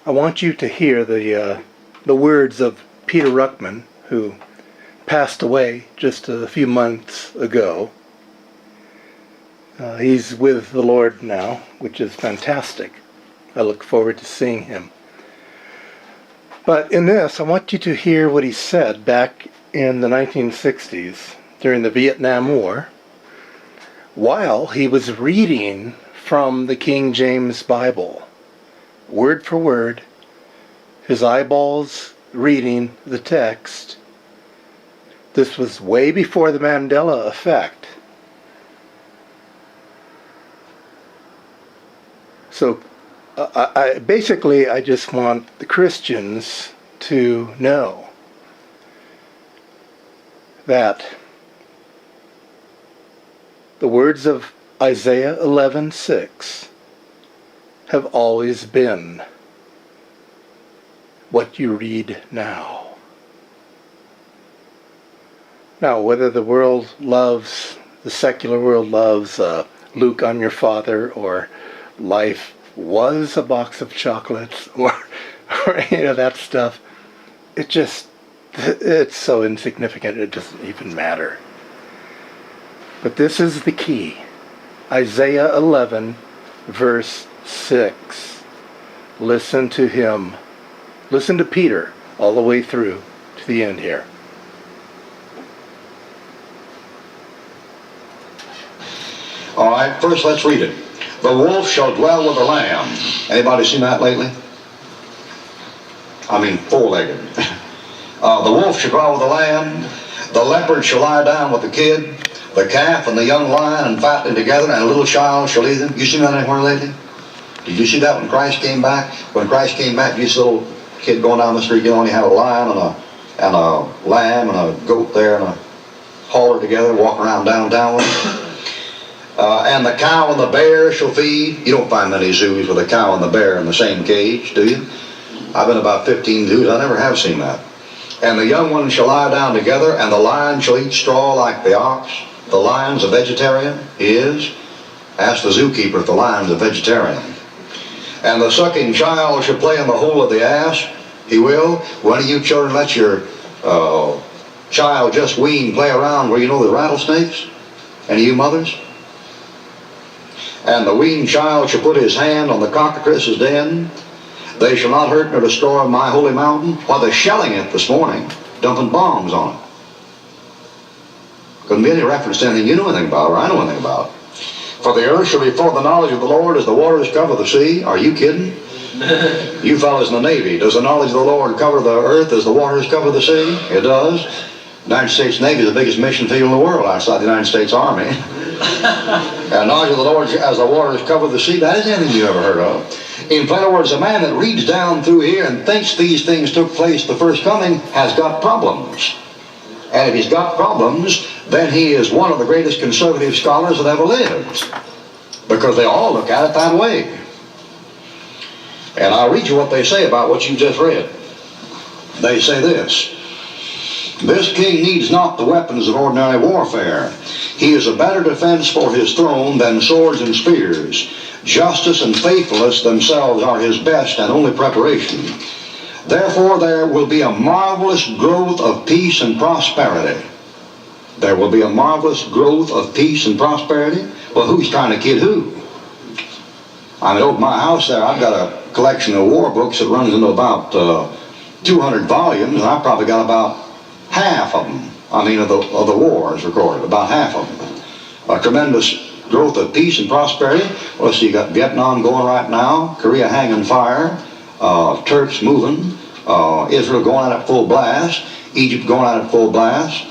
I want you to hear the words of Peter Ruckman, who passed away just a few months ago. He's with the Lord now, which is fantastic. I look forward to seeing him. But in this, I want you to hear what he said back in the 1960s during the Vietnam War, while he was reading from the King James Bible, word for word, his eyeballs reading the text. This was way before the Mandela Effect. So I just want the Christians to know that the words of Isaiah 11:6 have always been what you read now. Now, whether the secular world loves Luke, I'm your father, or life was a box of chocolates, or any of that stuff, it's so insignificant it doesn't even matter. But this is the key. Isaiah 11, verse 6. Listen to him. Listen to Peter all the way through to the end here. All right, first let's read it. The wolf shall dwell with the lamb. Anybody seen that lately? I mean, four-legged. The wolf shall dwell with the lamb. The leopard shall lie down with the kid. The calf and the young lion and fatling together, and a little child shall lead them. You seen that anywhere lately? Did you see that when Christ came back? When Christ came back, you see a little kid going down the street. You only had a lion and a lamb and a goat there and a hauler together, walking around downtown with them. And the cow and the bear shall feed. You don't find many zoos with a cow and the bear in the same cage, do you? I've been about 15 zoos. I never have seen that. And the young ones shall lie down together, and the lion shall eat straw like the ox. The lion's a vegetarian. He is. Ask the zookeeper if the lion's a vegetarian. And the sucking child shall play in the hole of the ass. He will. When you children let your child just wean play around where you know the rattlesnakes? Any of you mothers? And the weaned child shall put his hand on the cockatrice's den. They shall not hurt nor destroy my holy mountain. While they're shelling it this morning, dumping bombs on it. Couldn't be any reference to anything you know anything about, or I know anything about. For the earth shall be full of the knowledge of the Lord as the waters cover the sea. Are you kidding? You fellas in the Navy, does the knowledge of the Lord cover the earth as the waters cover the sea? It does. The United States Navy is the biggest mission field in the world outside the United States Army. And knowledge of the Lord as the waters cover the sea, that is anything you've ever heard of. In plain words, a man that reads down through here and thinks these things took place the first coming has got problems. And if he's got problems, then he is one of the greatest conservative scholars that ever lived. Because they all look at it that way. And I'll read you what they say about what you just read. They say this. This king needs not the weapons of ordinary warfare. He is a better defense for his throne than swords and spears. Justice and faithfulness themselves are his best and only preparation. Therefore there will be a marvelous growth of peace and prosperity. There will be a marvelous growth of peace and prosperity. Well, who's trying to kid who? I mean, over my house there, I've got a collection of war books that runs into about 200 volumes, and I've probably got about half of them, of the wars recorded, about half of them. A tremendous growth of peace and prosperity. Well, so you got Vietnam going right now, Korea hanging fire, Turks moving, Israel going at it full blast, Egypt going at it full blast,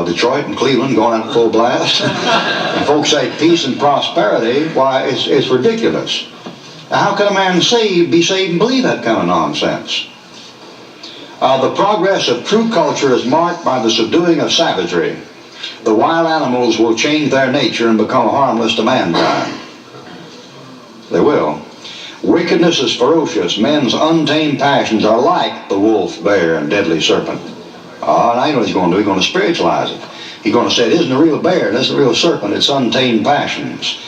Detroit and Cleveland going at it full blast. And folks say peace and prosperity, why, it's ridiculous. Now, how can a man be saved and believe that kind of nonsense? The progress of true culture is marked by the subduing of savagery. The wild animals will change their nature and become harmless to mankind. They will. Wickedness is ferocious. Men's untamed passions are like the wolf, bear, and deadly serpent. And I know what he's going to do. He's going to spiritualize it. He's going to say it isn't a real bear, it isn't a real serpent, it's untamed passions.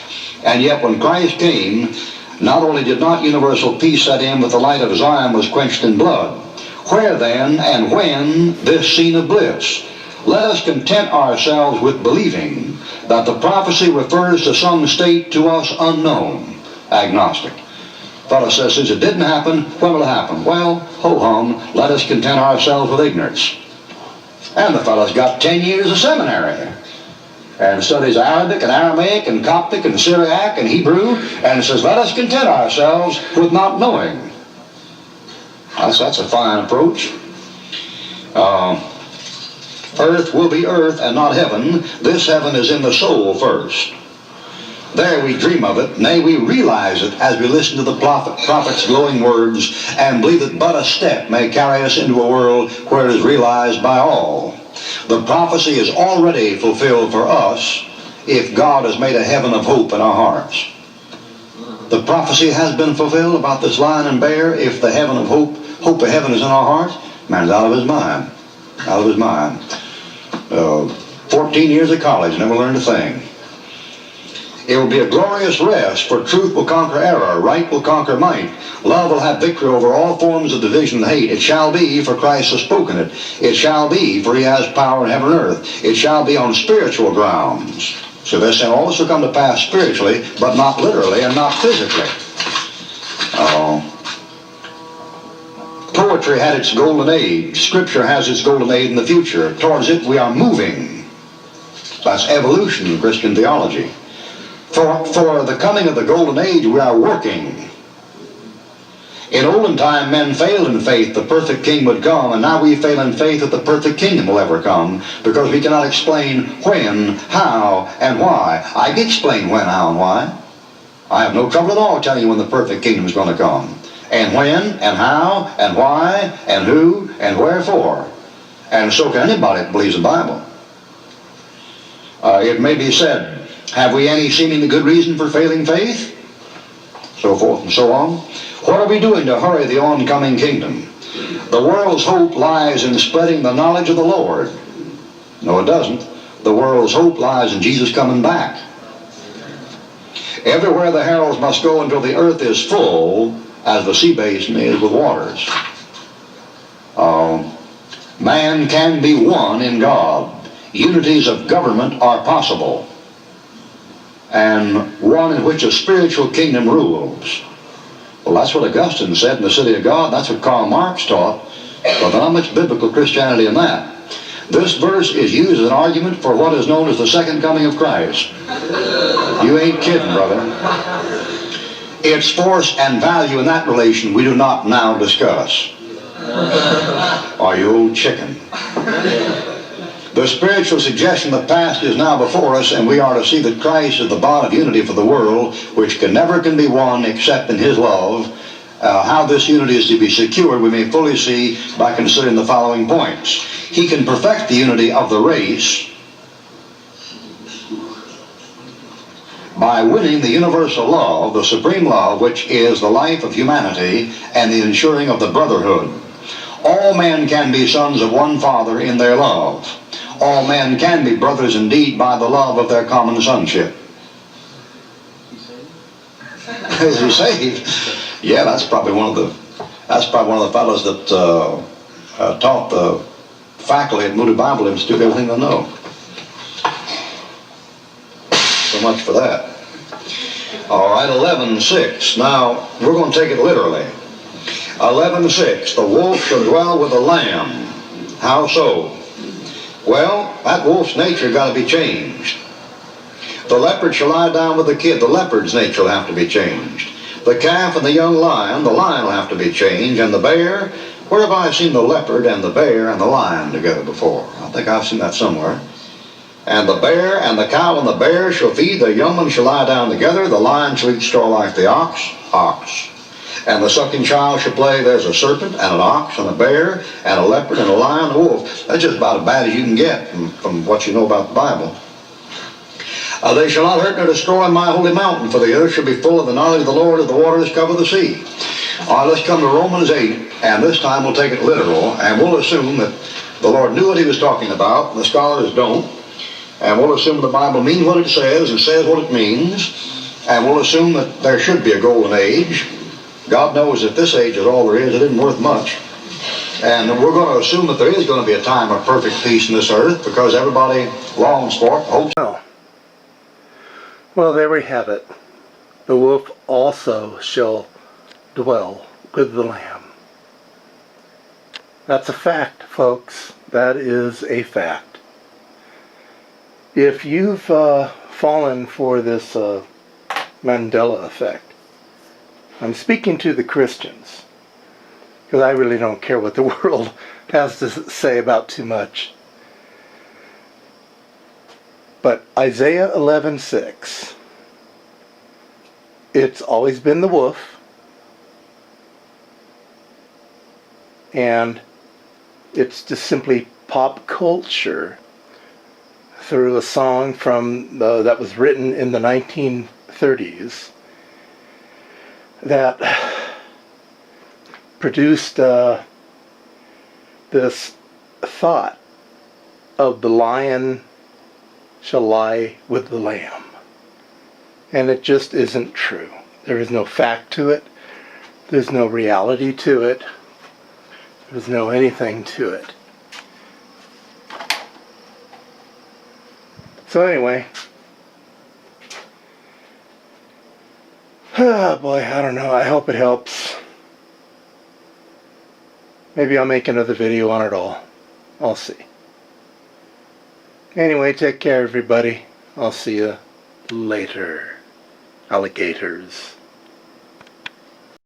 And yet when Christ came, Not only did not universal peace set in, but the light of Zion was quenched in blood. Where then and when this scene of bliss? Let us content ourselves with believing that the prophecy refers to some state to us unknown. Agnostic. Fellow says, since it didn't happen, when will it happen? Well, ho-hum, let us content ourselves with ignorance. And the fellow's got 10 years of seminary and studies Arabic and Aramaic and Coptic and Syriac and Hebrew, and says, let us content ourselves with not knowing. That's a fine approach. Earth will be earth and not heaven. This heaven is in the soul first. There we dream of it, nay, we realize it as we listen to the prophet's glowing words and believe that but a step may carry us into a world where it is realized by all. The prophecy is already fulfilled for us if God has made a heaven of hope in our hearts. The prophecy has been fulfilled about this lion and bear. If the heaven of hope of heaven is in our hearts, man's out of his mind. Out of his mind. 14 years of college, never learned a thing. It will be a glorious rest, for truth will conquer error, right will conquer might. Love will have victory over all forms of division and hate. It shall be, for Christ has spoken it. It shall be, for he has power in heaven and earth. It shall be on spiritual grounds. So they're saying all this will come to pass spiritually, but not literally and not physically. Poetry had its golden age. Scripture has its golden age in the future. Towards it we are moving. That's evolution in Christian theology. For the coming of the golden age we are working. In olden time men failed in faith the perfect king would come, and now we fail in faith that the perfect kingdom will ever come, because we cannot explain when, how, and why. I can explain when, how, and why. I have no trouble at all telling you when the perfect kingdom is going to come. And when, and how, and why, and who, and wherefore. And so can anybody that believes the Bible. It may be said, have we any seemingly good reason for failing faith? So forth and so on. What are we doing to hurry the oncoming kingdom? The world's hope lies in spreading the knowledge of the Lord. No, it doesn't. The world's hope lies in Jesus coming back. Everywhere the heralds must go until the earth is full, as the sea basin is with waters. Man can be one in God. Unities of government are possible, and one in which a spiritual kingdom rules. Well, that's what Augustine said in the City of God. That's what Karl Marx taught. But not much biblical Christianity in that. This verse is used as an argument for what is known as the second coming of Christ. You ain't kidding, brother. Its force and value in that relation we do not now discuss. Are you old chicken? The spiritual suggestion of the past is now before us, and we are to see that Christ is the bond of unity for the world, which never can be won except in his love. How this unity is to be secured we may fully see by considering the following points. He can perfect the unity of the race by winning the universal love, the supreme love, which is the life of humanity and the ensuring of the brotherhood. All men can be sons of one Father in their love. All men can be brothers indeed by the love of their common sonship. Is he saved? Yeah, that's probably one of the fellows that taught the faculty at Moody Bible Institute everything they know. So much for that. All right, 11:6. Now we're going to take it literally. 11:6. The wolf shall dwell with the lamb. How so? Well, that wolf's nature got to be changed. The leopard shall lie down with the kid. The leopard's nature will have to be changed. The calf and the young lion, the lion will have to be changed. And the bear, where have I seen the leopard and the bear and the lion together before? I think I've seen that somewhere. And the bear and the cow and the bear shall feed, the young one shall lie down together, the lion shall eat straw like the ox. And the sucking child shall play, there's a serpent and an ox and a bear and a leopard and a lion and a wolf. That's just about as bad as you can get from what you know about the Bible. They shall not hurt nor destroy my holy mountain, for the earth shall be full of the knowledge of the Lord as the waters cover the sea. All right, let's come to Romans 8, and this time we'll take it literal, and we'll assume that the Lord knew what he was talking about, and the scholars don't. And we'll assume the Bible means what it says and says what it means. and we'll assume that there should be a golden age. God knows that this age is all there is. It isn't worth much. And we're going to assume that there is going to be a time of perfect peace in this earth because everybody longs for it, hopes. Well, there we have it. The wolf also shall dwell with the lamb. That's a fact, folks. That is a fact. If you've fallen for this Mandela Effect, I'm speaking to the Christians, because I really don't care what the world has to say about too much. But Isaiah 11:6, it's always been the wolf, and it's just simply pop culture through a song from that was written in the 1930s that produced this thought of the lion shall lie with the lamb. And it just isn't true. There is no fact to it. There's no reality to it. There's no anything to it. So anyway, oh boy, I don't know. I hope it helps. Maybe I'll make another video on it all. I'll see. Anyway, take care everybody. I'll see you later, alligators.